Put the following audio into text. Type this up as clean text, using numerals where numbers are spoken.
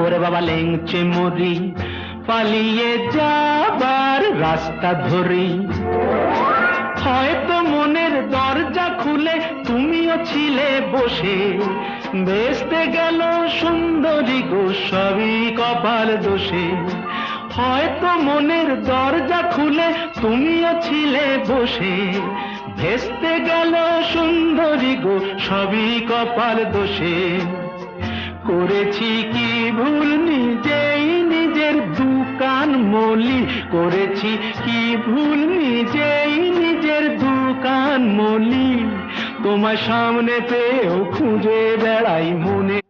ওরে বাবা লেংচে মরি, পালিয়ে যাবার রাস্তা ধরি। হয়তো মনের দরজা খুলে তুমিও ছিলে বসে, বেসতে গেল সুন্দরী গো সবই কপাল দোষে। হয়তো মনের দরজা খুলে তুমিও ছিলে বসে, ভেস্তে গেল সুন্দরী গো সবই কপাল দোষে। করেছি কি ভুল নিজেই নিজের দুকান মলি, করেছি কি ভুল নিজেই নিজের দুকান মলি। তোমার সামনে পেয়েও খুঁজে বেড়াই মনে